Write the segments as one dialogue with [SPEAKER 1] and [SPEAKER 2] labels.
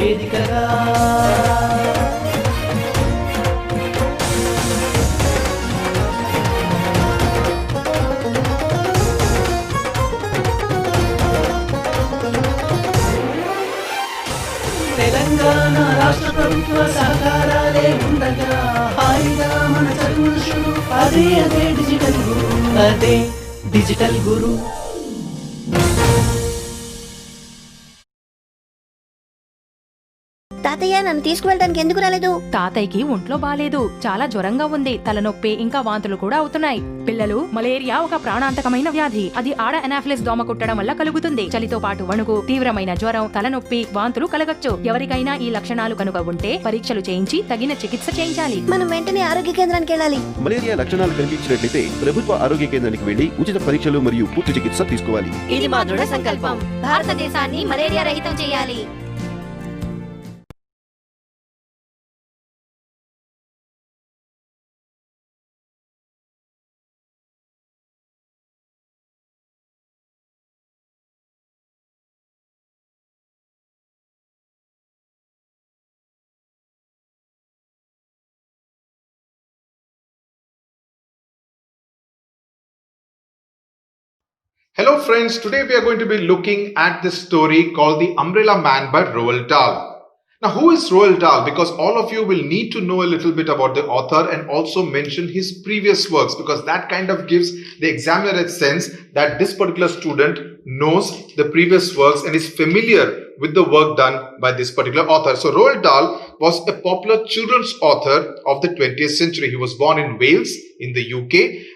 [SPEAKER 1] వేదికగా తెలంగాణ రాష్ట్ర ప్రభుత్వ సహకారాలే ఉండగా హాయిగా మన చదువులు షురు. అదే డిజిటల్ గురు, అదే డిజిటల్ గురు.
[SPEAKER 2] తాతయ్య, నన్ను తీసుకువెళ్ళడానికి ఎందుకు రాలేదు?
[SPEAKER 3] తాతయ్యకి ఒంట్లో బాలేదు, చాలా జ్వరంగా ఉంది, తలనొప్పి ఇంకా వాంతులు కూడా అవుతున్నాయి. పిల్లలు, మలేరియా ఒక ప్రాణాంతకమైన వ్యాధి. అది ఆడ అనాఫిలిస్ దోమ కుట్టడం వల్ల కలుగుతుంది. చలితో పాటు వణుకు, తీవ్రమైన జ్వరం, తలనొప్పి, వాంతులు కలగచ్చు. ఎవరికైనా ఈ లక్షణాలు కనుక ఉంటే పరీక్షలు చేయించి తగిన చికిత్స చేయించాలి.
[SPEAKER 2] మనం వెంటనే ఆరోగ్య కేంద్రానికి వెళ్ళాలి.
[SPEAKER 4] మలేరియా లక్షణాలు కనిపించినట్లయితే ప్రభుత్వ ఆరోగ్య కేంద్రానికి వెళ్లి ఉచిత పరీక్షలు మరియు పూర్తి చికిత్స తీసుకోవాలి.
[SPEAKER 2] ఇది మా దృఢ సంకల్పం. భారతదేశాన్ని మలేరియా రహితం చేయాలి.
[SPEAKER 5] Hello friends, today we are going to be looking at this story called The Umbrella Man by Roald Dahl. Now who is Roald Dahl? Because all of you will need to know a little bit about the author and also mention his previous works, because that kind of gives the examiner a sense that this particular student knows the previous works and is familiar with the work done by this particular author. So Roald Dahl was a popular children's author of the 20th century. He was born in Wales in the UK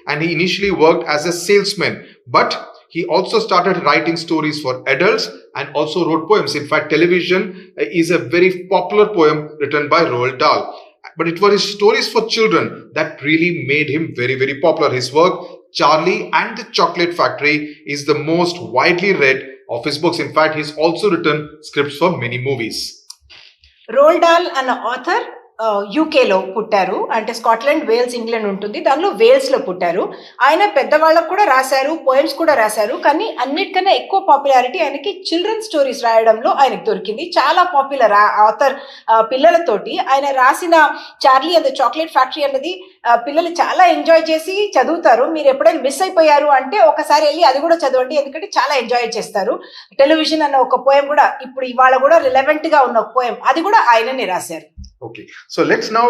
[SPEAKER 5] and he initially worked as a salesman, but he also started writing stories for adults and also wrote poems. In fact, television is a very popular poem written by Roald Dahl. But it was his stories for children that really made him very, very popular. His work, Charlie and the Chocolate Factory, is the most widely read of his books. In fact, he's also written scripts for many movies.
[SPEAKER 6] Roald Dahl అన్న author యూకేలో పుట్టారు. అంటే Scotland, Wales, England ఉంటుంది, దానిలో వేల్స్లో పుట్టారు. ఆయన పెద్దవాళ్ళకు కూడా రాశారు, పోయమ్స్ కూడా రాశారు. కానీ అన్నిటికన్నా ఎక్కువ పాపులారిటీ ఆయనకి చిల్డ్రన్ స్టోరీస్ రాయడంలో ఆయనకు దొరికింది. చాలా పాపులర్ ఆథర్ పిల్లలతోటి. ఆయన రాసిన Charlie and the chocolate factory అన్నది పిల్లలు చాలా ఎంజాయ్ చేసి చదువుతారు. మీరు ఎప్పుడైనా మిస్ అయిపోయారు అంటే ఒకసారి వెళ్ళి అది కూడా చదవండి, ఎందుకంటే చాలా ఎంజాయ్ చేస్తారు. టెలివిజన్ అన్న ఒక పోయం కూడా ఇప్పుడు ఇవాళ కూడా రిలవెంట్ గా ఉన్న ఒక పోయం, అది కూడా ఆయననే రాశారు.
[SPEAKER 5] Okay, so let's now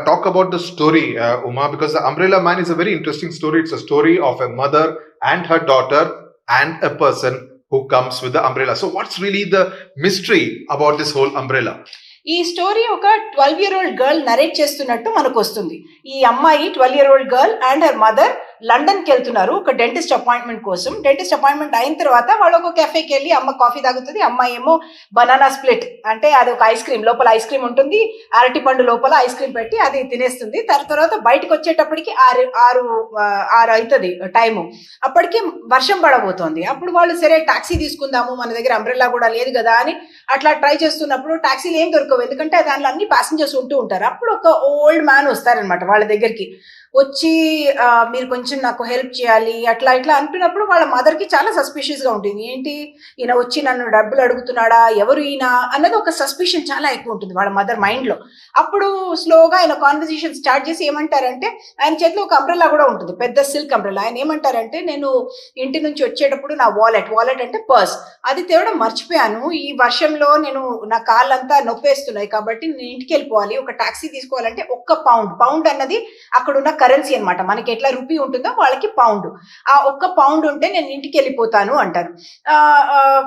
[SPEAKER 5] talk about the story, Uma, because The Umbrella Man is a very interesting story. It's a story of a mother and her daughter and a person who comes with the umbrella. So what's really the mystery about this whole umbrella?
[SPEAKER 6] ఈ story ఒక 12-year-old girl narrate చేస్తున్నట్టు మనకు వస్తుంది. ఈ అమ్మాయి 12-year-old girl and her mother లండన్కి వెళ్తున్నారు ఒక డెంటిస్ట్ అపాయింట్మెంట్ కోసం. డెంటిస్ట్ అపాయింట్మెంట్ అయిన తర్వాత వాళ్ళు ఒక కెఫేకి వెళ్ళి అమ్మ కాఫీ తాగుతుంది, అమ్మాయి ఏమో బనానా స్ప్లిట్, అంటే అది ఒక ఐస్ క్రీమ్, లోపల ఐస్ క్రీమ్ ఉంటుంది, అరటి పండు లోపల ఐస్ క్రీమ్ పెట్టి అది తినేస్తుంది. తర్వాత బయటకు వచ్చేటప్పటికి 6 అవుతుంది టైము. అప్పటికి వర్షం పడబోతోంది. అప్పుడు వాళ్ళు సరే టాక్సీ తీసుకుందాము, మన దగ్గర అంబ్రెల్లా కూడా లేదు కదా అని అట్లా ట్రై చేస్తున్నప్పుడు టాక్సీలు ఏం దొరకవు, ఎందుకంటే దానిలో అన్ని ప్యాసింజర్స్ ఉంటూ ఉంటారు. అప్పుడు ఒక ఓల్డ్ మ్యాన్ వస్తారనమాట వాళ్ళ దగ్గరికి. వచ్చి మీరు కొంచెం నాకు హెల్ప్ చేయాలి అట్లా ఇట్లా అంటున్నప్పుడు వాళ్ళ మదర్కి చాలా సస్పిషియస్గా ఉంటుంది. ఏంటి ఈయన వచ్చి నన్ను డబ్బులు అడుగుతున్నాడా, ఎవరు ఈయన అన్నది ఒక సస్పిషన్ చాలా ఎక్కువ ఉంటుంది వాళ్ళ మదర్ మైండ్లో. అప్పుడు స్లోగా ఆయన కాన్వర్సేషన్ స్టార్ట్ చేసి ఏమంటారంటే, ఆయన చేతిలో ఒక అంబ్రెల్లా కూడా ఉంటుంది, పెద్ద సిల్క్ అంబ్రెల్లా. ఆయన ఏమంటారంటే, నేను ఇంటి నుంచి వచ్చేటప్పుడు నా వాలెట్ అంటే పర్స్, అది తేవడం మర్చిపోయాను. ఈ వర్షంలో నేను నా కాళ్ళంతా నొప్పేస్తున్నాయి కాబట్టి నేను ఇంటికి వెళ్ళిపోవాలి, ఒక టాక్సీ తీసుకోవాలంటే ఒక్క పౌండ్ అన్నది అక్కడ ఉన్న కరెన్సీ అనమాట. మనకి ఎట్లా రూపీ ఉంటుందో వాళ్ళకి పౌండ్, ఆ ఒక్క పౌండ్ ఉంటే నేను ఇంటికి వెళ్ళిపోతాను అంటారు.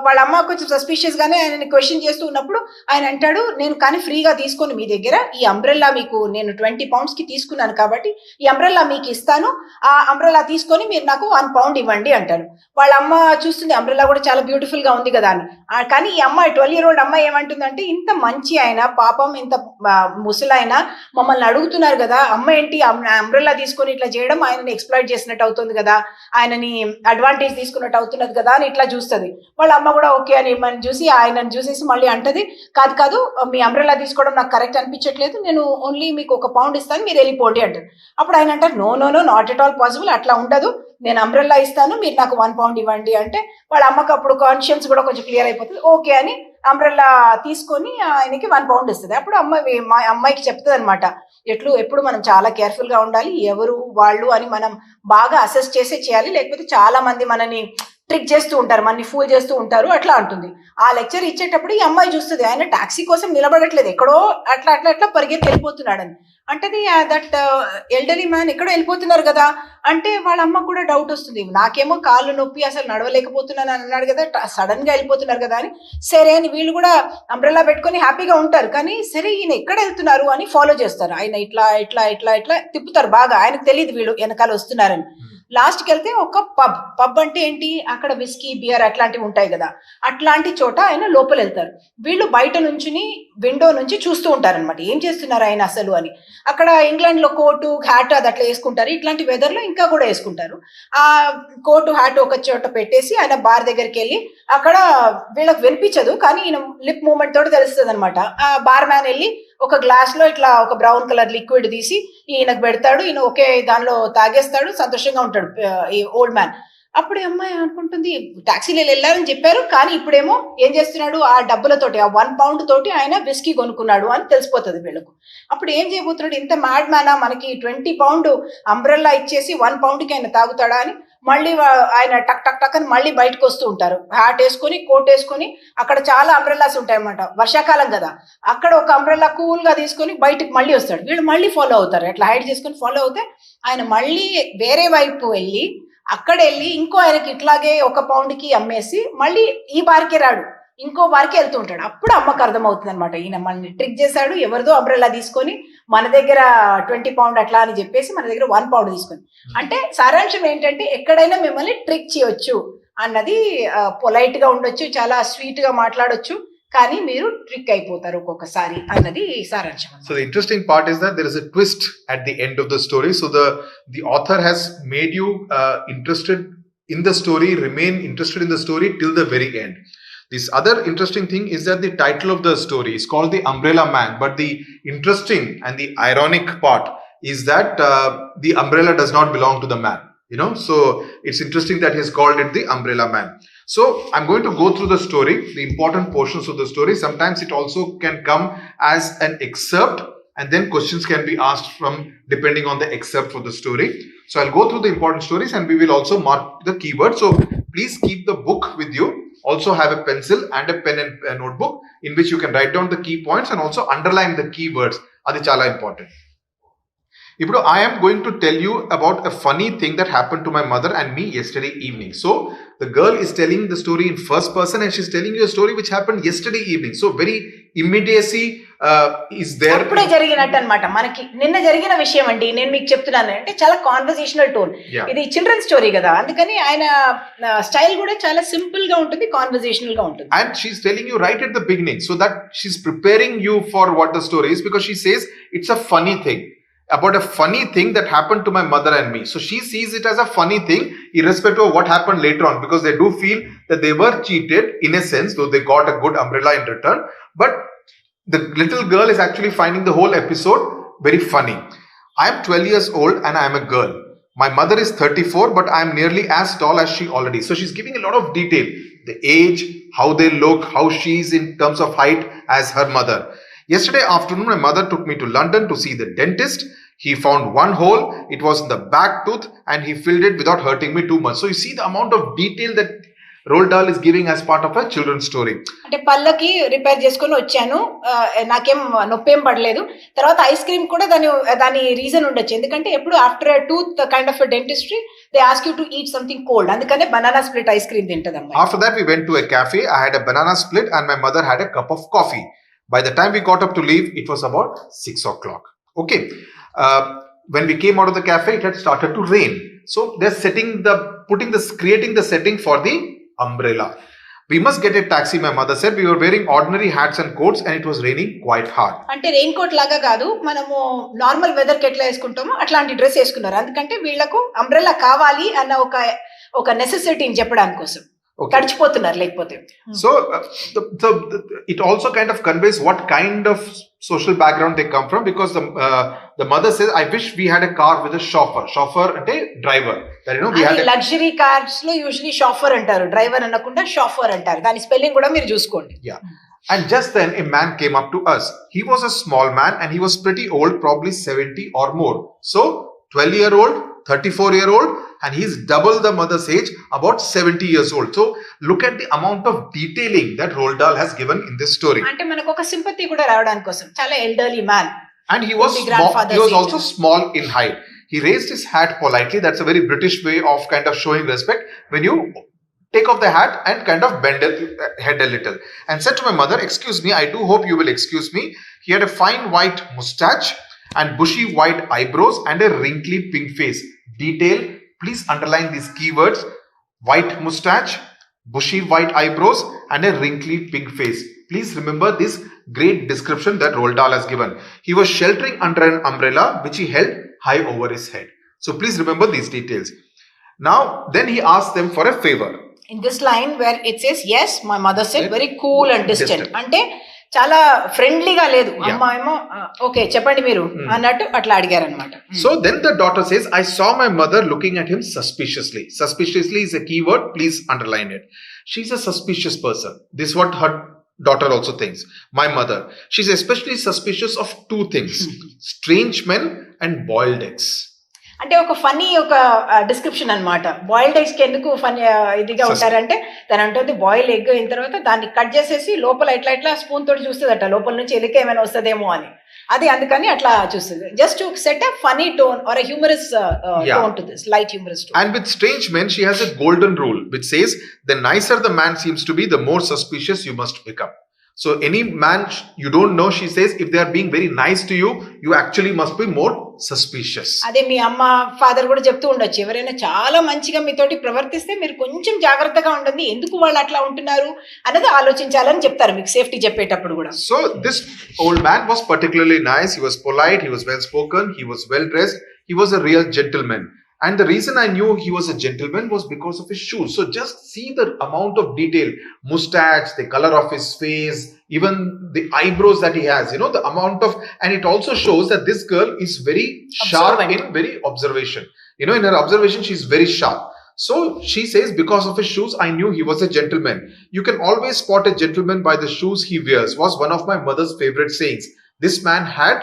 [SPEAKER 6] వాళ్ళ అమ్మ కొంచెం సస్పిషియస్ గానే ఆయన క్వశ్చన్ చేస్తూ ఉన్నప్పుడు ఆయన అంటాడు, నేను కానీ ఫ్రీగా తీసుకొని మీ దగ్గర ఈ అంబ్రెల్లా మీకు నేను 20 pounds కి తీసుకున్నాను కాబట్టి ఈ అంబ్రెల్లా మీకు ఇస్తాను, ఆ అంబ్రెల్లా తీసుకొని మీరు నాకు 1 pound ఇవ్వండి అంటాడు. వాళ్ళ అమ్మ చూస్తుంది, అంబ్రెల్లా కూడా చాలా బ్యూటిఫుల్ గా ఉంది కదా అని. కానీ ఈ అమ్మాయి 12-year-old అమ్మాయి ఏమంటుందంటే, ఇంత మంచి ఆయన పాపం, ఇంత ముసలాయన మమ్మల్ని అడుగుతున్నారు కదా, అమ్మ ఏంటి అంబ్రెల్లా తీసుకొని ఇట్లా చేయడం ఆయనని ఎక్స్ప్లాయిట్ చేసినట్టు అవుతుంది కదా, ఆయనని అడ్వాంటేజ్ తీసుకున్నట్టు అవుతున్నది కదా అని ఇట్లా చూస్తుంది. వాళ్ళ అమ్మ కూడా ఓకే అని మనం చూసి ఆయనను చూసేసి మళ్ళీ అంటది, కాదు మీ అంబ్రెల్లా తీసుకోవడం నాకు కరెక్ట్ అనిపించట్లేదు, నేను ఓన్లీ మీకు 1 pound ఇస్తాను, మీరు వెళ్ళిపోండి అంటారు. అప్పుడు ఆయన అంటారు, no not at all possible, అట్లా ఉండదు, నేను అంబ్రెల్లా ఇస్తాను, మీరు నాకు 1 pound ఇవ్వండి అంటే వాళ్ళ అమ్మకి అప్పుడు కాన్షియన్స్ కూడా కొంచెం క్లియర్ అయిపోతుంది. ఓకే అని అంబ్రెల్లా తీసుకొని ఆయనకి 1 pound ఇస్తుంది. అప్పుడు మా అమ్మాయికి చెప్తుంది అనమాట, ఎప్పుడు మనం చాలా కేర్ఫుల్ గా ఉండాలి, ఎవరు వాళ్ళు అని మనం బాగా అసెస్ చేసే చేయాలి, లేకపోతే చాలా మంది మనని ట్రిక్ చేస్తూ ఉంటారు, మనని ఫూల్ చేస్తూ ఉంటారు అట్లా అంటుంది. ఆ లెక్చర్ ఇచ్చేటప్పుడు ఈ అమ్మాయి చూస్తుంది ఆయన టాక్సీ కోసం నిలబడట్లేదు, ఎక్కడో అట్లా అట్లా అట్లా పరిగెత్తి వెళ్ళిపోతున్నాడని. అంటే దట్ ఎల్డర్లీ మ్యాన్ ఎక్కడో వెళ్ళిపోతున్నారు కదా అంటే వాళ్ళ అమ్మ కూడా డౌట్ వస్తుంది, నాకేమో కాళ్ళు నొప్పి అసలు నడవలేకపోతున్నాను అని అన్నాడు కదా, సడన్ గా వెళ్ళిపోతున్నారు కదా అని. సరే అని వీళ్ళు కూడా అంబ్రెల్లా పెట్టుకొని హ్యాపీగా ఉంటారు, కానీ సరే ఈయన ఎక్కడ వెళ్తున్నారు అని ఫాలో చేస్తారు. ఆయన ఇట్లా ఇట్లా ఇట్లా ఇట్లా తిప్పుతారు బాగా, ఆయనకు తెలియదు వీళ్ళు వెనకాల వస్తున్నారని. లాస్ట్కి వెళ్తే ఒక పబ్ అంటే ఏంటి, అక్కడ విస్కీ బియర్ అట్లాంటివి ఉంటాయి కదా, అట్లాంటి చోట ఆయన లోపల వెళ్తారు. వీళ్ళు బయట నుంచుని విండో నుంచి చూస్తూ ఉంటారు అనమాట, ఏం చేస్తున్నారు ఆయన అసలు అని. అక్కడ ఇంగ్లాండ్ లో కోటు హ్యాట్ అది అట్లా వేసుకుంటారు, ఇట్లాంటి వెదర్ లో ఇంకా కూడా వేసుకుంటారు. ఆ కోటు హ్యాట్ ఒక చోట పెట్టేసి ఆయన బార్ దగ్గరికి వెళ్ళి, అక్కడ వీళ్ళకి వినిపించదు కానీ ఈయన లిప్ మూమెంట్ తోటి తెలుస్తుంది అనమాట. ఆ బార్ మ్యాన్ వెళ్ళి ఒక గ్లాస్ లో ఇట్లా ఒక బ్రౌన్ కలర్ లిక్విడ్ తీసి ఈయనకు పెడతాడు, ఈయన ఒకే దానిలో తాగేస్తాడు, సంతోషంగా ఉంటాడు ఈ ఓల్డ్ మ్యాన్. అప్పుడు అమ్మాయి అనుకుంటుంది టాక్సీలో వెళ్ళారని చెప్పారు, కానీ ఇప్పుడేమో ఏం చేస్తున్నాడు, ఆ డబ్బులతోటి ఆ 1 pound తోటి ఆయన విస్కీ కొనుక్కున్నాడు అని తెలిసిపోతుంది వీళ్ళకు. అప్పుడు ఏం చేయబోతున్నాడు, ఇంత మ్యాడ్ మ్యానా, మనకి 20 pound అంబ్రెల్లా ఇచ్చేసి 1 pound ఆయన తాగుతాడా అని మళ్ళీ ఆయన టక్ టక్ టక్ అని మళ్ళీ బయటకు వస్తూ ఉంటారు, హ్యాట్ వేసుకొని కోట్ వేసుకొని. అక్కడ చాలా అంబ్రెల్లాస్ ఉంటాయి అన్నమాట, వర్షాకాలం కదా. అక్కడ ఒక అంబ్రెల్లా కూల్ గా తీసుకొని బయటకు మళ్ళీ వస్తాడు, వీళ్ళు మళ్ళీ ఫాలో అవుతారు, అట్లా హైడ్ చేసుకొని ఫాలో అవుతే ఆయన మళ్ళీ వేరే వైపు వెళ్ళి అక్కడ వెళ్ళి ఇంకో ఆయనకి ఇట్లాగే 1 pound కి అమ్మేసి మళ్ళీ ఈ బార్కే రాడు, ఇంకో బార్కి వెళ్తూ ఉంటాడు. అప్పుడు అమ్మకు అర్థమవుతుంది అనమాట, ఈయన మనల్ని ట్రిక్ చేశాడు, ఎవరిదో అంబ్రెల్లా తీసుకొని మన దగ్గర 20 pound అట్లా అని చెప్పేసి మన దగ్గర 1 pound తీసుకొని. అంటే సారాంశం ఏంటంటే ఎక్కడైనా మిమ్మల్ని ట్రిక్ చేయొచ్చు అన్నది, పొలైట్ గా ఉండొచ్చు, చాలా స్వీట్ గా మాట్లాడొచ్చు, కానీ మీరు ట్రిక్ అయిపోతారు ఒక్కొక్కసారి అన్నది సారాంశం.
[SPEAKER 5] So the interesting part is that there is a twist at the end of the story. So the author has made you interested in the story, remain interested in the story till the very end. This other interesting thing is that the title of the story is called The Umbrella Man, but the interesting and the ironic part is that the umbrella does not belong to the man, so it's interesting that he's called it The Umbrella Man. So I'm going to go through the story, the important portions of the story. Sometimes it also can come as an excerpt, and then questions can be asked from depending on the excerpt for the story. So I'll go through the important stories and we will also mark the keywords. So please keep the book with you. Also have a pencil and a pen and a notebook in which you can write down the key points and also underline the keywords. Adi chala important. ఇప్పుడు I am going to tell you about a funny thing that happened to my mother and me yesterday evening. So the girl is telling the story in first person and she's telling you a story which happened yesterday evening. So very immediacy is there.
[SPEAKER 6] అప్పుడే జరిగినట్టు అనమాట, మనకి నిన్న జరిగిన విషయం అండి నేను మీకు చెప్తున్నాను అంటే చాలా కాన్వర్సేషనల్ టోన్. ఇది చిల్డ్రన్ స్టోరీ కదా, అందుకని ఆయన స్టైల్ కూడా చాలా సింపుల్ గా ఉంటుంది, కాన్వర్సేషనల్ గా ఉంటుంది.
[SPEAKER 5] And she's telling you right at the beginning so that she's preparing you for what the story is, because she says it's a funny thing, about a funny thing that happened to my mother and me. So she sees it as a funny thing irrespective of what happened later on, because they do feel that they were cheated in a sense, though they got a good umbrella in return. But the little girl is actually finding the whole episode very funny. I am 12 years old and I am a girl. My mother is 34, but I am nearly as tall as she already. So she's giving a lot of detail, the age, how they look, how she is in terms of height as her mother. Yesterday afternoon, my mother took me to London to see the dentist. He found one hole. It was in the back tooth and he filled it without hurting me too much. So you see the amount of detail that Roald Dahl is giving as part of a children's story.
[SPEAKER 6] అంటే పళ్ళకి repair చేసుకొని వచ్చాను, నాకేం నొప్పేం పడలేదు. తర్వాత ice cream కూడా దాని reason ఉండొచ్చు, ఎందుకంటే ఎప్పుడు after tooth kind of dentistry they ask you to eat something cold, అందుకనే బనానా స్ప్లిట్ ఐస్ క్రీమ్ తింటదమ్మా.
[SPEAKER 5] After that we went to a cafe. I had a banana split and my mother had a cup of coffee. By the time we got up to leave, it was about 6 o'clock. Okay. When we came out of the cafe, it had started to rain. So they're creating the setting for the umbrella. We must get a taxi, my mother said. We were wearing ordinary hats and coats and it was raining quite hard.
[SPEAKER 6] అంటే rain coat లాగా కాదు, మనము normal weather కి ఎట్లా వేసుకుంటామో అట్లాంటి dress వేసుకున్నారు, ఎందుకంటే వీళ్ళకు అంబ్రెల్లా కావాలి అన్న ఒక నెసెసిటీని చెప్పడానికి కోసం. తడిచిపోతున్నారు లేకపోతే.
[SPEAKER 5] So it also kind of conveys what kind of social background they come from, because the mother says, I wish we had a car with a chauffeur ante driver. We had
[SPEAKER 6] luxury cars lo usually chauffeur antaru, driver anakunda chauffeur antaru, dani spelling kuda meer chuskondi.
[SPEAKER 5] Yeah. And just then a man came up to us. He was a small man and he was pretty old, probably 70 or more. So 12-year-old, 34-year-old, and he's double the mother's age, about 70 years old. So look at the amount of detailing that Roald Dahl has given in this story.
[SPEAKER 6] అంటే మనకు ఒక sympathy కూడా రావడానికి కోసం చాలా elderly man.
[SPEAKER 5] And he was small, he was also small in height. He raised his hat politely. That's a very British way of kind of showing respect. When you take off the hat and kind of bend the head a little, and said to my mother, "Excuse me, I do hope you will excuse me." He had a fine white mustache and bushy white eyebrows and a wrinkly pink face. Detail, please underline these keywords: white mustache, bushy white eyebrows and a wrinkly pink face. Please remember this great description that Roald Dahl has given. He was sheltering under an umbrella which he held high over his head. So please remember these details. Now then he asked them for a favor.
[SPEAKER 6] In this line where it says yes, my mother said, very cool and distant. అంటే చాలా ఫ్రెండ్లీగా లేదు. అమ్మ ఏమో okay చెప్పండి మీరు అన్నట్టు అట్లా అడిగారు అనమాట.
[SPEAKER 5] So then the daughter says, I saw my mother looking at him suspiciously. Suspiciously is a key word. Please underline it. She's a suspicious person. This is what her daughter also thinks. My mother. She's especially suspicious of two things: strange men and boiled eggs.
[SPEAKER 6] అంటే ఒక funny ఒక description అనమాట. Boiled eggs కి ఎందుకు funny ఇదిగా ఉంటారంటే తను అంటుంది బాయిల్ ఎగ్ అయిన తర్వాత దాన్ని కట్ చేసేసి లోపల ఇట్లా ఇట్లా స్పూన్ తోటి చూస్తుందట లోపల నుంచి ఎలిక ఏమైనా వస్తుందేమో అని. అది అందుకని అట్లా చూస్తుంది. Just to set a funny tone or a humorous tone to this, light humorous tone.
[SPEAKER 5] And with strange men she has a golden rule which says the nicer the man seems to be, the more suspicious you must become. So any man you don't know, she says, if they are being very nice to you, you actually must be more suspicious.
[SPEAKER 6] అదే మీ అమ్మ father కూడా చెప్తూ ఉండొచ్చు, ఎవరైనా చాలా మంచిగా మీతోటి ప్రవర్తిస్తే మీరు కొంచెం జాగ్రత్తగా ఉండండి, ఎందుకు వాళ్ళు అట్లా ఉంటున్నారు అనేది ఆలోచించాలని చెప్తారు మీకు సేఫ్టీ చెప్పేటప్పుడు కూడా.
[SPEAKER 5] So this old man was particularly nice. He was polite, he was well spoken, he was well dressed, he was a real gentleman. And the reason I knew he was a gentleman was because of his shoes. So just see the amount of detail: mustache, the color of his face, even the eyebrows that he has, you know, the amount of, and it also shows that this girl is very sharp in very observation. You know, in her observation, she's very sharp. So she says, because of his shoes, I knew he was a gentleman. You can always spot a gentleman by the shoes he wears, was one of my mother's favorite sayings. This man had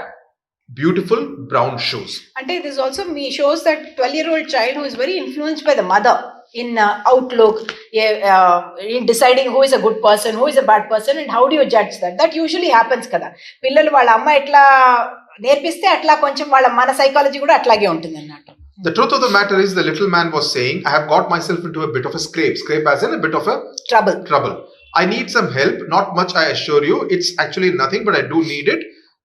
[SPEAKER 5] beautiful brown shoes.
[SPEAKER 6] అంటే this also shows that 12-year-old child who is very influenced by the mother in outlook, in deciding who is a good person, who is a bad person, and how do you judge that. That usually happens కదా. పిల్లలు వాళ్ళ అమ్మ ఎట్లా నేర్పిస్తే అట్లా కొంచెం వాళ్ళ మన సైకాలజీ కూడా అట్లాగే ఉంటుంది అన్నట్టు.
[SPEAKER 5] The truth of the matter is, the little man was saying, I have got myself into a bit of a scrape as in a bit of a trouble. I need some help, not much, I assure you. It's actually nothing, but I do need it.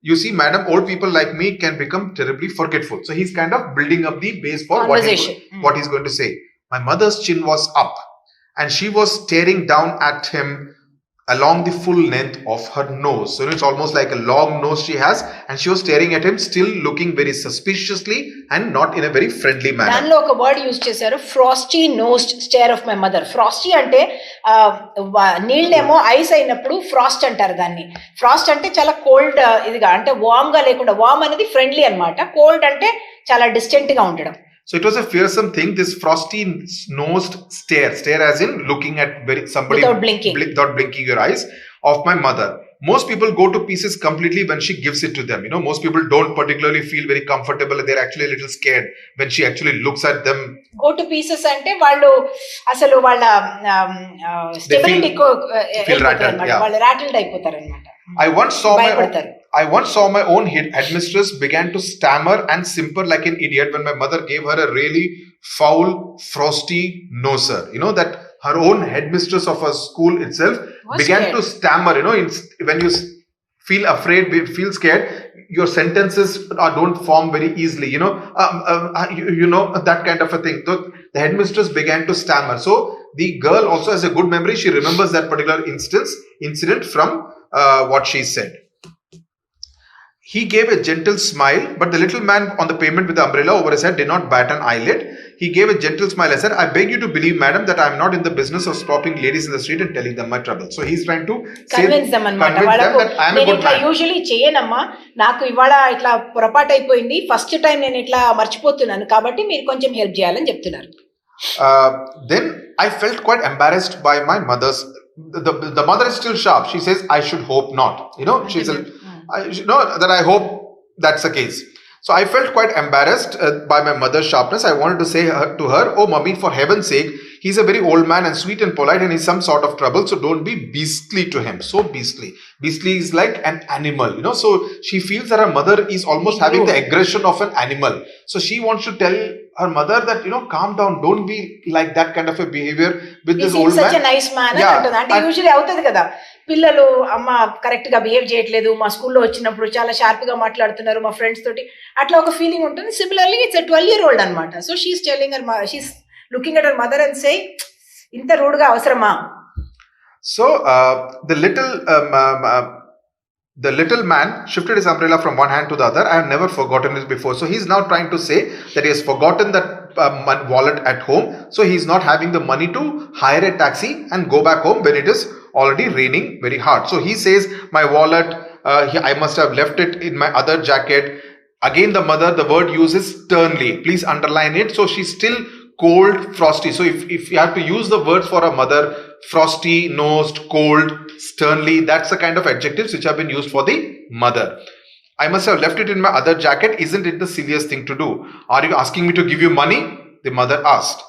[SPEAKER 5] You see, madam, old people like me can become terribly forgetful. So he's kind of building up the base for what he's going to say. My mother's chin was up and she was staring down at him along the full length of her nose. So it's almost like a long nose she has, and she was staring at him, still looking very suspiciously and not in a very friendly manner.
[SPEAKER 6] దానిలో ఒక word use చేశారు, frosty nosed stare of my mother. Frosty అంటే నీళ్ళేమో ice అయినప్పుడు Frost అంటారు దాన్ని. Frost అంటే చాలా కోల్డ్ ఇదిగా, అంటే వార్మ్ గా లేకుండా, వార్మ్ అనేది ఫ్రెండ్లీ అన్నమాట, కోల్డ్ అంటే చాలా డిస్టెంట్ గా ఉండడం.
[SPEAKER 5] So it was a fearsome thing, this frosty nosed stare as in looking at somebody without blinking your eyes, of my mother. Most people go to pieces completely when she gives it to them. You know, most people don't particularly feel very comfortable, and they're actually a little scared when she actually looks at them.
[SPEAKER 6] Go to pieces అంటే వాళ్ళు అసలు వాళ్ళ stability వాళ్ళు రాటిల్డ్ అయిపోతారు అన్నమాట.
[SPEAKER 5] I once saw my own headmistress began to stammer and simper like an idiot when my mother gave her a really foul, frosty noser. You know, that her own headmistress of her school itself began to stammer. You know, when you feel afraid, feel scared, your sentences don't form very easily. You know, you know, that kind of a thing. So the headmistress began to stammer. So the girl also has a good memory. She remembers that particular incident from what she said. He gave a gentle smile, but the little man on the pavement with the umbrella over his head did not bat an eyelid. He gave a gentle smile. I said, I beg you to believe, madam, that I am not in the business of stopping ladies in the street and telling them my trouble. So he's trying to
[SPEAKER 6] convince them that I am a good man. Usually చేయనమ్మా, నాకు ఇవాళ ఇట్లా పొరపాటు అయిపోయింది, first time నేను ఇట్లా మర్చిపోతున్నాను, కాబట్టి మీరు కొంచెం హెల్ప్ చేయాలని చెప్తున్నారు.
[SPEAKER 5] Then I felt quite embarrassed by my mother's the mother is still sharp. She says, I should hope not. That I hope that's the case. So I felt quite embarrassed by my mother's sharpness. I wanted to say to her, oh mummy, for heaven's sake, he's a very old man and sweet and polite and he's some sort of trouble. So don't be beastly to him. So beastly. Beastly is like an animal, So she feels that her mother is almost having the aggression of an animal. So she wants to tell her mother that, calm down. Don't be like that kind of a behavior with this old man.
[SPEAKER 6] Such a nice man. అంటే usually అవుతుంది కదా, పిల్లలు అమ్మ correct గా behave చేయట్లేదు, మా స్కూల్లో వచ్చినప్పుడు చాలా షార్ప్ గా మాట్లాడుతున్నారు మా ఫ్రెండ్స్ తోటి, అట్లా ఒక ఫీలింగ్ ఉంటుంది. సిమిలర్లీ ఇట్స్ 12-year-old అనమాట. So she's telling her, she's looking at her mother and saying, ఇంత రూడ్ గా అవసరమా?
[SPEAKER 5] So the little man shifted his umbrella from one hand to the other. I have never forgotten this before. So he's now trying to say that he has forgotten that wallet at home. So he's not having the money to hire a taxi and go back home when it is already raining very hard. So he says, my wallet, I must have left it in my other jacket. Again, the mother, the word uses sternly. Please underline it. So she's still cold, frosty. So if you have to use the words for a mother, frosty, nosed, cold, sternly, that's the kind of adjectives which have been used for the mother. I must have left it in my other jacket. Isn't it the silliest thing to do? Are you asking me to give you money? The mother asked.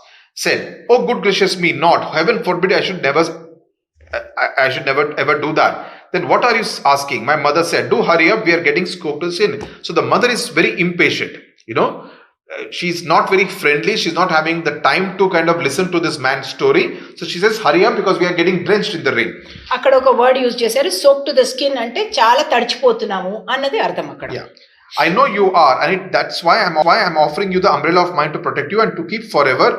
[SPEAKER 5] Said, oh good gracious me, not. Heaven forbid, I should never ever do that. Then what are you asking? My mother said, do hurry up, we are getting scolded in. So the mother is very impatient, she's not very friendly. She's not having the time to kind of listen to this man's story. So she says, hurry up because we are getting drenched in the rain.
[SPEAKER 6] అక్కడ ఒక word use చేశారు, soak to the skin, అంటే చాలా తడిచిపోతున్నాము అన్నది అర్థం అక్కడ.
[SPEAKER 5] Yeah, I know you are, and that's why I'm offering you the umbrella of mine to protect you and to keep forever.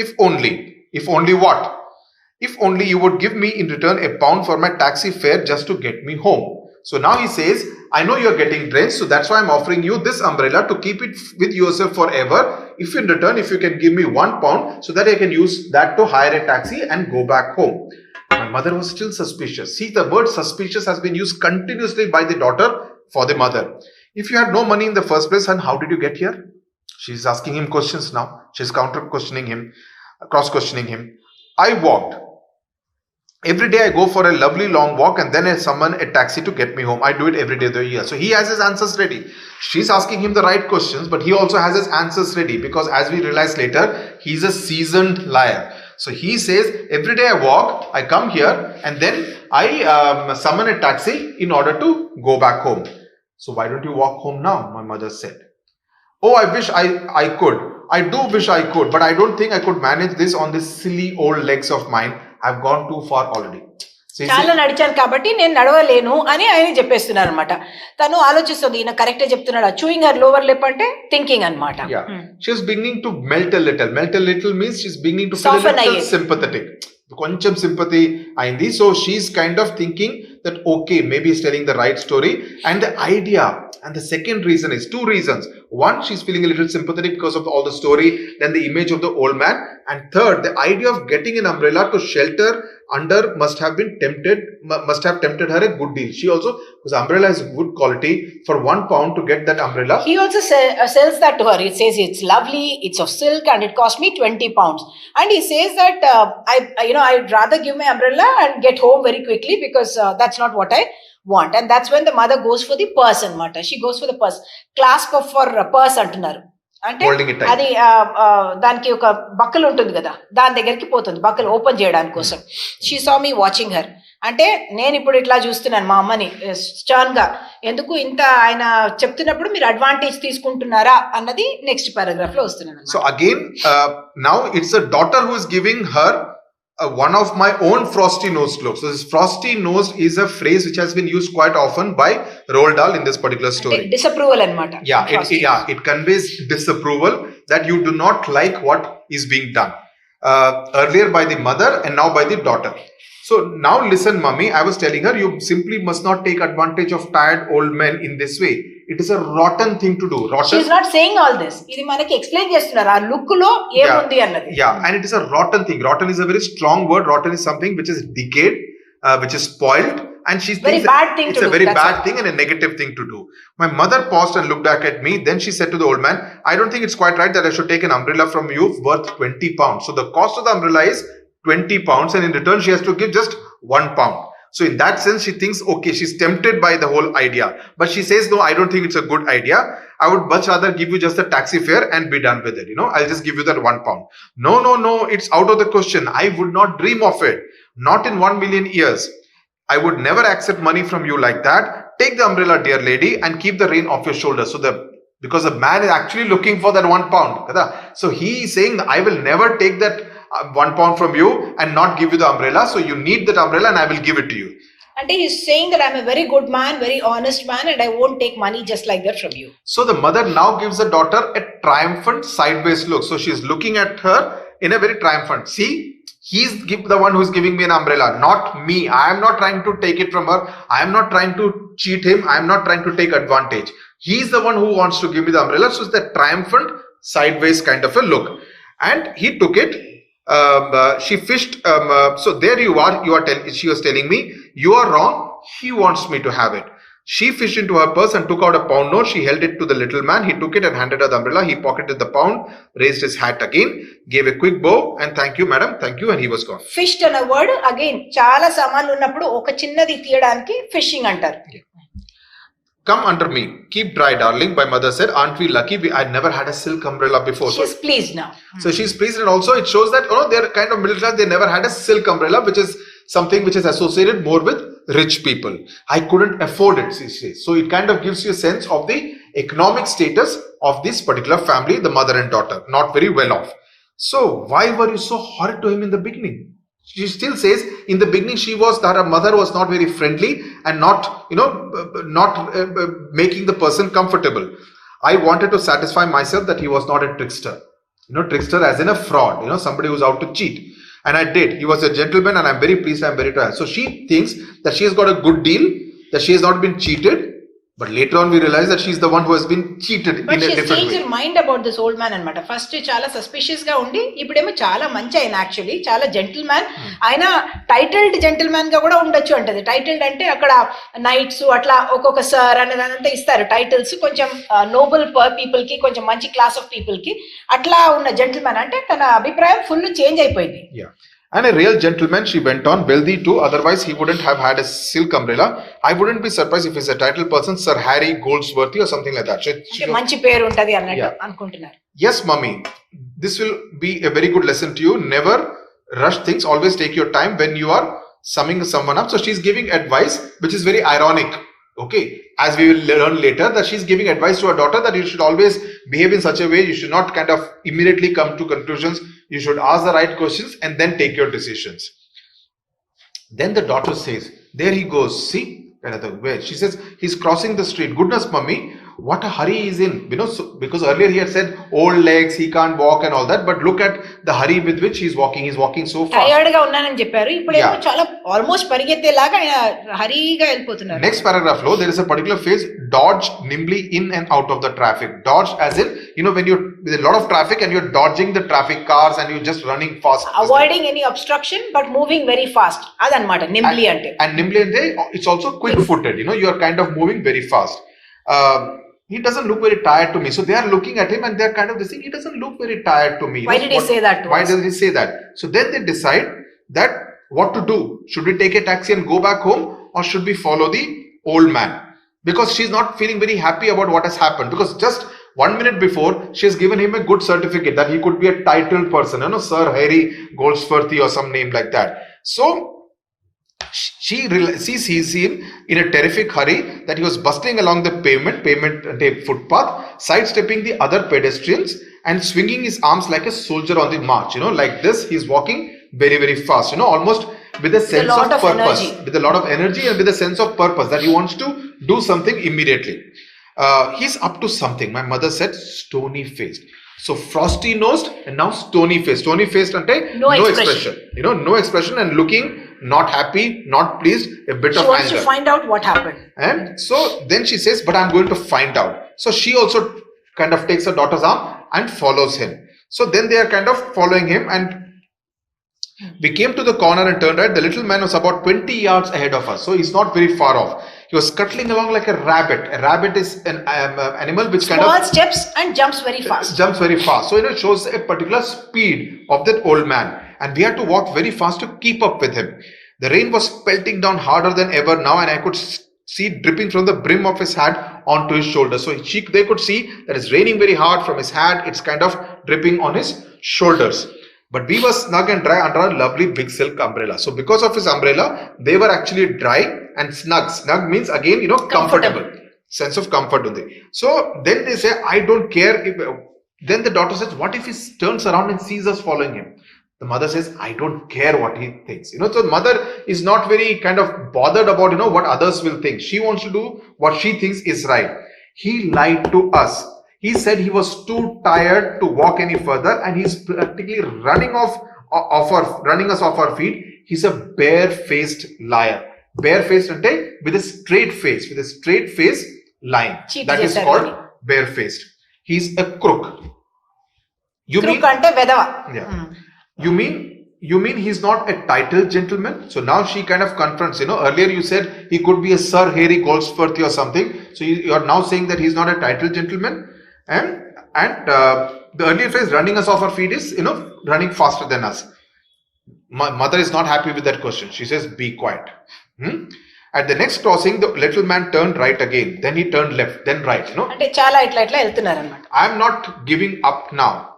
[SPEAKER 5] If only what? If only you would give me in return £1 for my taxi fare just to get me home. So now he says, I know you're getting drenched, so that's why I'm offering you this umbrella to keep it with yourself forever. If in return, if you can give me £1 so that I can use that to hire a taxi and go back home. My mother was still suspicious. See, the word suspicious has been used continuously by the daughter for the mother. If you had no money in the first place, and how did you get here? She's asking him questions now. She's cross-questioning him. I walked. Every day I go for a lovely long walk and then I summon a taxi to get me home. I do it every day of the year. So he has his answers ready. She's asking him the right questions, but he also has his answers ready because as we realize later, he's a seasoned liar. So he says, every day I walk, I come here and then I summon a taxi in order to go back home. So why don't you walk home now? My mother said. Oh, I wish I could. I do wish I could, but I don't think I could manage this on these silly old legs of mine. I've gone too far already.
[SPEAKER 6] చాలా నడిచాను కాబట్టి నేను నడవలేను అని ఆయన చెప్పేస్తున్నారు అనమాట. తను ఆలోచిస్తుంది, ఈయన కరెక్టే చెప్తున్నాడు. చూయింగ్ హర్ లోవర్ లిప్ అంటే థింకింగ్ అనమాట.
[SPEAKER 5] She's beginning to melt a little. Melt a little means she's beginning to feel a little sympathetic. కొంచెం sympathy అయింది. So she's kind of thinking that okay, maybe he's telling the right story. And the idea, and the second reason is 2 reasons. One, she's feeling a little sympathetic because of all the story, then the image of the old man. And third, the idea of getting an umbrella to shelter under must have tempted her a good deal. She also, because umbrella is good quality, for £1 to get that umbrella.
[SPEAKER 6] He also sells that to her. He says it's lovely, it's of silk, and it cost me £20. And he says that I'd rather give my umbrella and get home very quickly because that's not what I want. And that's when the mother goes for the purse anamata. She goes for the purse. Clasp for purse antunnaru. అంటే అది దానికి ఒక బక్కలు ఉంటుంది కదా, దాని దగ్గరికి పోతుంది బక్కలు open చేయడానికి కోసం. She saw me watching her. అంటే నేను ఇప్పుడు ఇట్లా చూస్తున్నాను మా అమ్మని స్టర్న్ గా, ఎందుకు ఇంత ఆయన చెప్తున్నప్పుడు మీరు అడ్వాంటేజ్ తీసుకుంటున్నారా అన్నది నెక్స్ట్ పారాగ్రాఫ్ లో వస్తున్నాను.
[SPEAKER 5] So again now it's a daughter who is giving her one of my own frosty nosed looks. So this frosty nosed is a phrase which has been used quite often by Roald Dahl in this particular story.
[SPEAKER 6] Disapproval anamata.
[SPEAKER 5] It conveys disapproval, that you do not like what is being done. Earlier by the mother and now by the daughter. So now listen, mummy, I was telling her, you simply must not take advantage of tired old men in this way. It is a rotten thing to do.
[SPEAKER 6] She is not saying all this. ఇది మనకి explain చేస్తున్నారు ఆ look లో ఏముంది అన్నది.
[SPEAKER 5] And it is a rotten thing. Rotten is a very strong word. Rotten is something which is decayed, which is spoiled, and she thinks it's a very bad thing and a negative thing to do. My mother paused and looked back at me. Then she said to the old man, I don't think it's quite right that I should take an umbrella from you worth £20. So the cost of the umbrella is £20, and in return she has to give just £1. So in that sense, she thinks, okay, she's tempted by the whole idea. But she says, no, I don't think it's a good idea. I would much rather give you just the taxi fare and be done with it. I'll just give you that £1. No, it's out of the question. I would not dream of it. Not in 1 million years. I would never accept money from you like that. Take the umbrella, dear lady, and keep the rein off your shoulders. Because the man is actually looking for that £1. So he is saying, I will never take that £1 from you and not give you the umbrella. So you need that umbrella and I will give it to you.
[SPEAKER 6] And he's saying that I'm a very good man, very honest man, and I won't take money just like that from you.
[SPEAKER 5] So the mother now gives the daughter a triumphant sideways look. So she's looking at her in a very triumphant. See, he's the one who's giving me an umbrella, not me. I am not trying to take it from her. I am not trying to cheat him. I am not trying to take advantage. He's the one who wants to give me the umbrella. So it's the triumphant sideways kind of a look. And he took it. She fished. So there you are. She was telling me, you are wrong. He wants me to have it. She fished into her purse and took out a £1 note. She held it to the little man. He took it and handed her the umbrella. He pocketed the £1, raised his hat again, gave a quick bow and thank you, madam, thank you, and he was gone.
[SPEAKER 6] Fished అన్న word again చాలా సామాన్లు ఉన్నప్పుడు ఒక చిన్నది తీయడానికి fishing అంటారు.
[SPEAKER 5] Come under me, keep dry, darling. My mother said, aren't we lucky? I never had a silk umbrella before.
[SPEAKER 6] She's pleased now.
[SPEAKER 5] So she's pleased, and also it shows that they're kind of middle class. They never had a silk umbrella, which is something which is associated more with rich people. I couldn't afford it, she says. So it kind of gives you a sense of the economic status of this particular family, the mother and daughter, not very well off. So why were you so horrid to him in the beginning? She still says in the beginning her mother was not very friendly and not making the person comfortable. I wanted to satisfy myself that he was not a trickster. Trickster as in a fraud, somebody who's out to cheat. And I did. He was a gentleman and I'm very pleased, I'm very tired. So she thinks that she has got a good deal, that she has not been cheated. But later on we realize that she's the one who has been cheated in a different way.
[SPEAKER 6] But she's changed her mind about this old man anamata. First చాలా suspicious గా ఉండి ఇప్పుడేమో చాలా మంచి ఆయన, actually చాలా gentleman. ఆయన titled gentleman గా కూడా ఉండొచ్చు అంటది. టైటిల్డ్ అంటే అక్కడ నైట్స్ అట్లా ఒక్కొక్క సర్ అనేదంతా ఇస్తారు టైటిల్స్. కొంచెం నోబుల్ పీపుల్ కి, కొంచెం మంచి క్లాస్ ఆఫ్ పీపుల్ కి అట్లా ఉన్న జెంటిల్మ్యాన్. అంటే తన అభిప్రాయం ఫుల్ చేంజ్ అయిపోయింది.
[SPEAKER 5] And a real gentleman, she went on, wealthy too, otherwise he wouldn't have had a silk umbrella. I wouldn't be surprised if he's a title person, Sir Harry Goldsworthy or something like that.
[SPEAKER 6] మంచి పేరు ఉంటది అన్నట్టు అనుకుంటున్నారు.
[SPEAKER 5] Yes, mummy, this will be a very good lesson to you. Never rush things, always take your time when you are summing someone up. So she's giving advice which is very ironic. Okay, as we will learn later, that she's giving advice to her daughter that you should always behave in such a way. You should not kind of immediately come to conclusions. You should ask the right questions and then take your decisions. Then the daughter says, there he goes, see, another way. She says, he's crossing the street. Goodness, mummy, what a hurry he's in. Because earlier he had said old legs, he can't walk and all that. But look at the hurry with which he's walking. He's walking so fast.
[SPEAKER 6] Tired గా ఉన్నానని చెప్పారు. ఇప్పుడు ఏమో చాలా almost పరిగెత్తేలాగా ఆయన హరీగా వెళ్ళిపోతున్నారు.
[SPEAKER 5] Next paragraph లో there is a particular phrase, dodge nimbly in and out of the traffic. Dodge as in, when you're with a lot of traffic and you're dodging the traffic cars and you're just running fast.
[SPEAKER 6] Avoiding any obstruction but moving very fast. అదన్నమాట nimbly అంటే.
[SPEAKER 5] And nimbly అంటే it's also quick footed. You are kind of moving very fast. He doesn't look very tired to me. So they are looking at him and they're kind of thinking, he doesn't look very tired to me.
[SPEAKER 6] Why did he say that to us?
[SPEAKER 5] Why does he say that? So then they decide that what to do. Should we take a taxi and go back home or should we follow the old man? Because she's not feeling very happy about what has happened. Because just 1 minute before, she has given him a good certificate that he could be a titled person. Sir Harry Goldsworthy or some name like that. So she sees him in a terrific hurry that he was bustling along the pavement footpath, sidestepping the other pedestrians and swinging his arms like a soldier on the march. Like this, he's walking very, very fast, almost with a sense of purpose, with a lot of energy and with a sense of purpose that he wants to do something immediately. He's up to something. My mother said stony faced. So frosty nosed and now stony faced. Stony faced ante no expression. No expression and looking not happy, not pleased, a bit of anger. She
[SPEAKER 6] wants to find out what happened.
[SPEAKER 5] And so then she says, but I'm going to find out. So she also kind of takes her daughter's arm and follows him. So then they are kind of following him and we came to the corner and turned right. The little man was about 20 yards ahead of us. So he's not very far off. He was scuttling along like a rabbit. A rabbit is an animal which
[SPEAKER 6] small kind of steps and jumps very fast.
[SPEAKER 5] Jumps very fast. So it shows a particular speed of that old man. And we had to walk very fast to keep up with him. The rain was pelting down harder than ever now, and I could see dripping from the brim of his hat onto his shoulder. So they could see that it's raining very hard from his hat. It's kind of dripping on his shoulders. But we were snug and dry under a lovely big silk umbrella. So because of his umbrella, they were actually dry and snug. Snug means again, comfortable. Sense of comfort. So then they say, I don't care. Then the daughter says, what if he turns around and sees us following him? The mother says, I don't care what he thinks. So the mother is not very kind of bothered about, what others will think. She wants to do what she thinks is right. He lied to us. He said he was too tired to walk any further, and he's practically running us off our feet. He's a bare-faced liar. Bare-faced with a straight face lying. That is called bare-faced. He's a crook. You mean he's not a titled gentleman? So now she kind of confronts, earlier you said he could be a Sir Harry Goldsworthy or something. So you are now saying that he's not a titled gentleman. And the earlier phrase, running us off our feet, is, running faster than us. My mother is not happy with that question. She says, be quiet. At the next crossing, the little man turned right again. Then he turned left, then right. I'm not giving up now.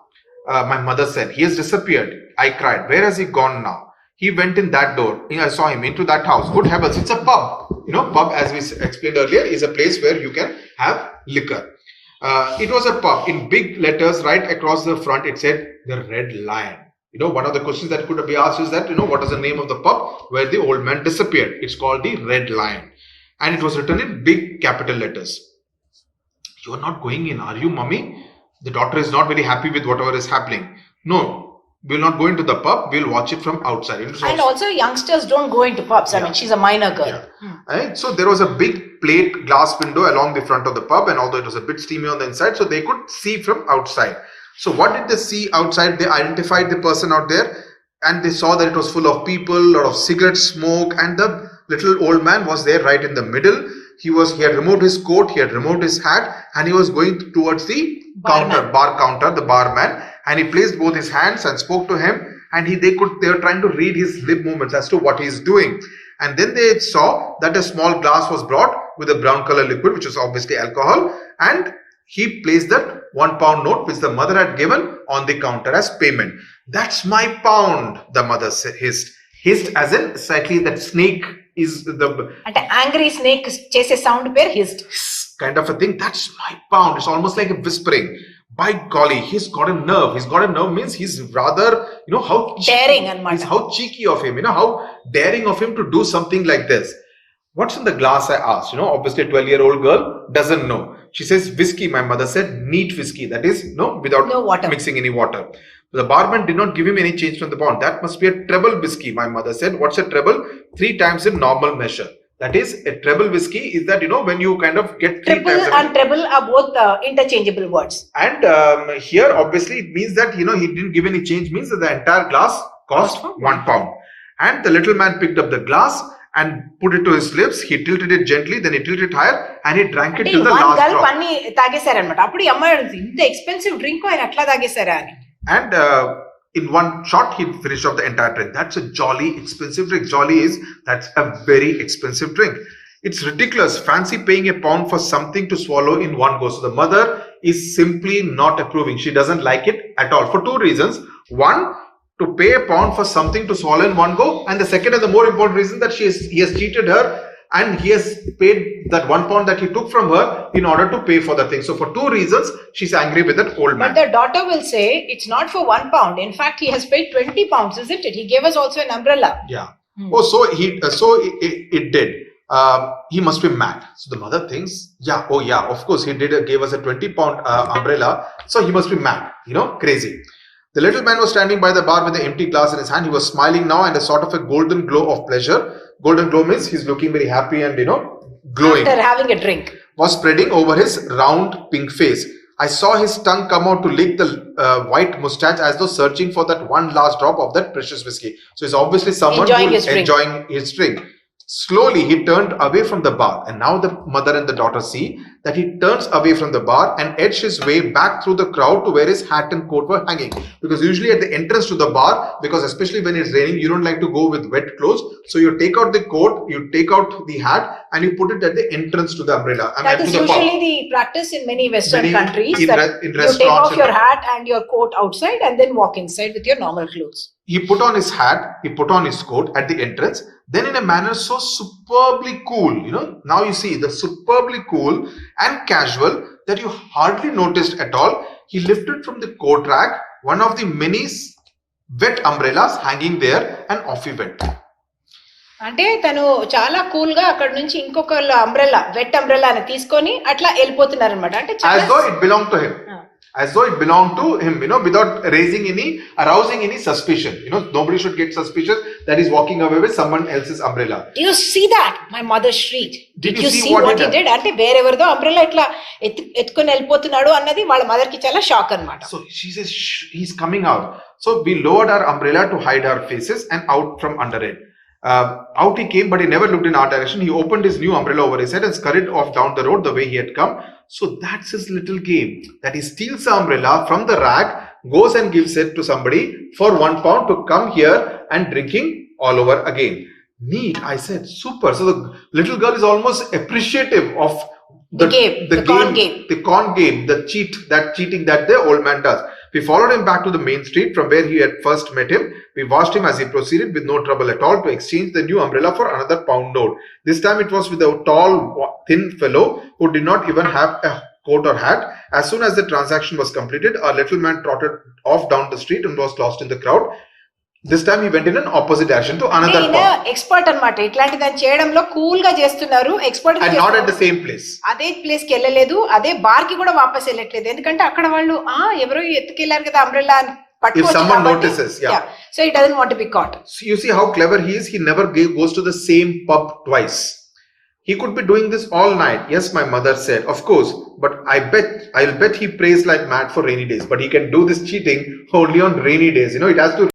[SPEAKER 5] My mother said, he has disappeared. I cried. Where has he gone now? He went in that door. I saw him into that house. Good heavens, it's a pub. Pub, as we explained earlier, is a place where you can have liquor. It was a pub. In big letters right across the front, it said the Red Lion. One of the questions that could be asked is that, what is the name of the pub where the old man disappeared? It's called the Red Lion. And it was written in big capital letters. You are not going in, are you, mummy? The daughter is not very happy with whatever is happening. No, we'll not go into the pub. We'll watch it from outside.
[SPEAKER 6] And also youngsters don't go into pubs. I mean, she's a minor girl.
[SPEAKER 5] Yeah. Right? So there was a big plate glass window along the front of the pub, and although it was a bit steamy on the inside, so they could see from outside. So what did they see outside? They identified the person out there, and they saw that it was full of people, a lot of cigarette smoke, and the little old man was there right in the middle. He had removed his coat, he had removed his hat, and he was going towards the bar counter, the barman, and he placed both his hands and spoke to him, and they were trying to read his lip movements as to what he's doing. And then they saw that a small glass was brought with a brown color liquid, which was obviously alcohol, and he placed that £1 note which the mother had given on the counter as payment. That's my pound, the mother hissed. Hissed as in slightly that snake is the...
[SPEAKER 6] And an angry snake chases sound pair hissed.
[SPEAKER 5] Kind of a thing. That's my pound. It's almost like a whispering. By golly, he's got a nerve. He's got a nerve means he's rather, how
[SPEAKER 6] daring and
[SPEAKER 5] how cheeky of him, how daring of him to do something like this. What's in the glass, I asked. Obviously a 12-year-old girl doesn't know. She says whiskey. My mother said neat whiskey. That is, without mixing any water. The barman did not give him any change from the pound. That must be a treble whiskey, my mother said. What's a treble? 3 times in normal measure. That is, a treble whiskey is that, when you kind of get 3
[SPEAKER 6] triple
[SPEAKER 5] times.
[SPEAKER 6] And treble are both interchangeable words.
[SPEAKER 5] And here, obviously, it means that, he didn't give any change, means that the entire glass cost £1. And the little man picked up the glass and put it to his lips. He tilted it gently, then he tilted it higher, and he drank it till the last drop.
[SPEAKER 6] Expensive drink
[SPEAKER 5] And in one shot, he finished off the entire drink. That's a jolly expensive drink. That's a very expensive drink. It's ridiculous. Fancy paying £1 for something to swallow in one go. So the mother is simply not approving. She doesn't like it at all for 2 reasons. One, to pay £1 for something to swallow in one go. And the second and the more important reason that he has cheated her, and he has paid that £1 that he took from her in order to pay for the thing. So for 2 reasons, she's angry with that old man.
[SPEAKER 6] But the daughter will say it's not for £1. In fact, he has paid £20, isn't it? He gave us also an umbrella.
[SPEAKER 5] Yeah. Oh, so it did. He must be mad. So the mother thinks, of course, he gave us a £20 umbrella. So he must be mad, crazy. The little man was standing by the bar with an empty glass in his hand. He was smiling now and a sort of a golden glow of pleasure. Golden glow means he's looking very happy and, glowing.
[SPEAKER 6] After having a drink.
[SPEAKER 5] Was spreading over his round pink face. I saw his tongue come out to lick the white mustache as though searching for that one last drop of that precious whiskey. So it's obviously someone enjoying his drink. Slowly, he turned away from the bar, and now the mother and the daughter see that he turns away from the bar and edged his way back through the crowd to where his hat and coat were hanging. Because usually at the entrance to the bar, because especially when it's raining, you don't like to go with wet clothes. So you take out the coat, you take out the hat, and you put it at the entrance to the umbrella.
[SPEAKER 6] That is usually the practice in many Western countries.
[SPEAKER 5] In
[SPEAKER 6] you take off your hat and your coat outside and then walk inside with your normal clothes.
[SPEAKER 5] He put on his hat, he put on his coat at the entrance, then in a manner so superbly cool, now you see the superbly cool and casual that you hardly noticed at all, he lifted from the coat rack one of the many wet umbrellas hanging there and off he went.
[SPEAKER 6] అంటే తను చాలా cool గా అక్కడ నుంచి ఇంకొక umbrella wet అంబ్రెల్లాని తీసుకొని అట్లా వెళ్ళిపోతున్నారు అనమాట. అంటే
[SPEAKER 5] as though it belonged to him. As though it belonged to him, without arousing any suspicion. Nobody should get suspicious that he's walking away with someone else's umbrella.
[SPEAKER 6] Do you see that? My mother shrieked.
[SPEAKER 5] Did you see what he did?
[SPEAKER 6] అంటే వేరెవరిదో umbrella ఇట్లా ఎత్తుకొని వెళ్ళిపోతున్నాడు అన్నది వాళ్ళ mother కి చాలా shock అన్నమాట.
[SPEAKER 5] So she says, he's coming out. So we lowered our umbrella to hide our faces and out from under it. Out he came, but he never looked in our direction. He opened his new umbrella over his head and scurried off down the road the way he had come. So that's his little game, that he steals the umbrella from the rack, goes and gives it to somebody for £1 to come here and drinking all over again. Neat, I said, super. So the little girl is almost appreciative of the con game, the cheating that the old man does. We followed him back to the main street from where he had first met him. We watched him as he proceeded with no trouble at all to exchange the new umbrella for another £1 note. This time it was with a tall, thin fellow who did not even have a coat or hat. As soon as the transaction was completed, our little man trotted off down the street and was lost in the crowd. This time he went in an opposite direction to another pub.
[SPEAKER 6] Expert అన్నమాట. ఇట్లాంటి దాన్ని చేయడంలో cool గా చేస్తున్నారు. Expert
[SPEAKER 5] and not at the same place.
[SPEAKER 6] అదే place కి వెళ్ళలేదు, అదే బార్ కి కూడా వాపస్ వెళ్ళట్లేదు. ఎందుకంటే అక్కడ వాళ్ళు ఎవరో ఎత్తుకెళ్లారు కదా అంబ్రెల్లా అని
[SPEAKER 5] If someone notices, yeah.
[SPEAKER 6] So he doesn't want to be caught.
[SPEAKER 5] So you see how clever he is. He never goes to the same pub twice. He could be doing this all night. Yes, my mother said, of course, but I'll bet he prays like mad for rainy days. But he can do this cheating only on rainy days. It has to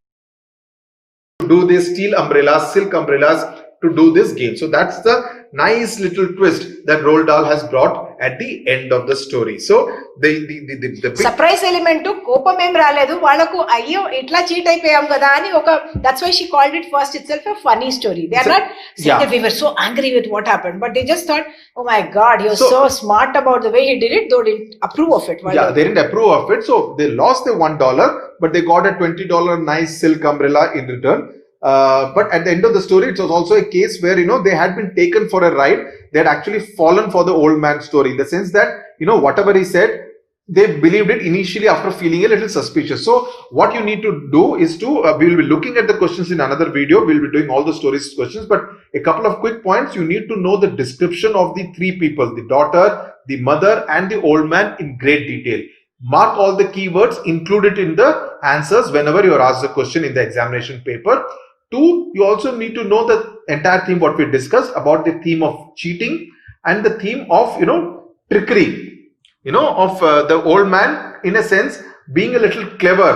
[SPEAKER 5] do this steel umbrellas, silk umbrellas to do this game. So that's the nice little twist that Roald Dahl has brought at the end of the story. So the big
[SPEAKER 6] surprise element కోపం ఏం రాలేదు వాళ్ళకు. అయ్యో ఇట్లా cheat అయిపోయాం కదా అని ఒక that's why she called it first itself a funny story. They are not saying that we were so angry with what happened, but they just thought, oh my god, you're so smart about the way he did it, though didn't approve of it.
[SPEAKER 5] They didn't approve of it, so they lost the $1, but they got a $20 nice silk umbrella in return. But at the end of the story, it was also a case where, they had been taken for a ride. They had actually fallen for the old man's story, in the sense that, whatever he said, they believed it initially after feeling a little suspicious. So what you need to do is to, we will be looking at the questions in another video. We'll be doing all the stories questions, but a couple of quick points. You need to know the description of the three people, the daughter, the mother, and the old man in great detail. Mark all the keywords, include it in the answers whenever you are asked a question in the examination paper. 2, you also need to know the entire theme what we discussed about the theme of cheating and the theme of, trickery, of the old man, in a sense, being a little clever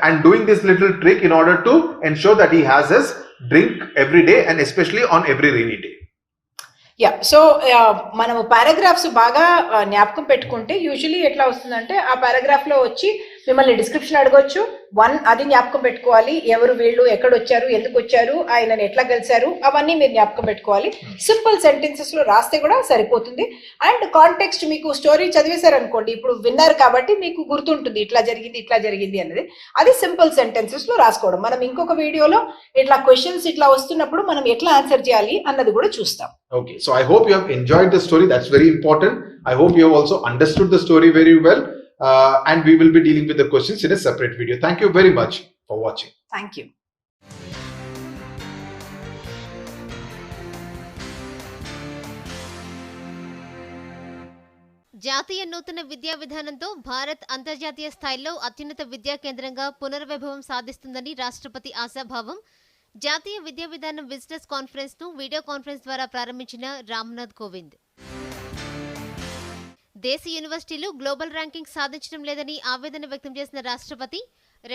[SPEAKER 5] and doing this little trick in order to ensure that he has his drink every day and especially on every rainy day.
[SPEAKER 6] So మనము paragraphs బాగా జ్ఞాపకం పెట్టుకుంటే usually ఎట్లా వస్తుందంటే ఆ paragraph లో వచ్చి మిమ్మల్ని డిస్క్రిప్షన్ అడగొచ్చు. 1 అది జ్ఞాపకం పెట్టుకోవాలి, ఎవరు వీళ్ళు, ఎక్కడ వచ్చారు, ఎందుకు వచ్చారు, ఆయనని ఎట్లా కలిశారు, అవన్నీ మీరు జ్ఞాపకం పెట్టుకోవాలి. సింపుల్ సెంటెన్సెస్ లో రాస్తే కూడా సరిపోతుంది. అండ్ కాంటెక్స్ట్ మీకు స్టోరీ చదివేశారు అనుకోండి, ఇప్పుడు విన్నారు కాబట్టి మీకు గుర్తుంటుంది ఇట్లా జరిగింది అన్నది. అది సింపుల్ సెంటెన్సెస్ లో రాసుకోవడం. మనం ఇంకొక వీడియోలో ఇట్లా క్వశ్చన్స్ ఇట్లా వస్తున్నప్పుడు మనం ఎట్లా ఆన్సర్ చేయాలి అన్నది కూడా చూస్తాం.
[SPEAKER 5] Okay, so I hope you have enjoyed the story. That's very important. I hope you have also understood the story very well. And we will be dealing with the questions in a separate video. Thank you very much for watching.
[SPEAKER 6] Thank you.
[SPEAKER 2] జాతీయ నూతన విద్యా విధానంతో భారత్ అంతర్జాతీయ స్థాయిలో అత్యున్నత విద్యా కేంద్రంగా పునర్వైభవం సాధిస్తుందని రాష్ట్రపతి ఆశాభావం. జాతీయ విద్యా విధానం విజిటర్స్ కాన్ఫరెన్స్ ను వీడియో కాన్ఫరెన్స్ ద్వారా ప్రారంభించిన రామ్నాథ్ కోవింద్. దేశ యూనివర్సిటీలు గ్లోబల్ ర్యాంకింగ్ సాధించడం లేదని ఆవేదన వ్యక్తం చేసిన రాష్ట్రపతి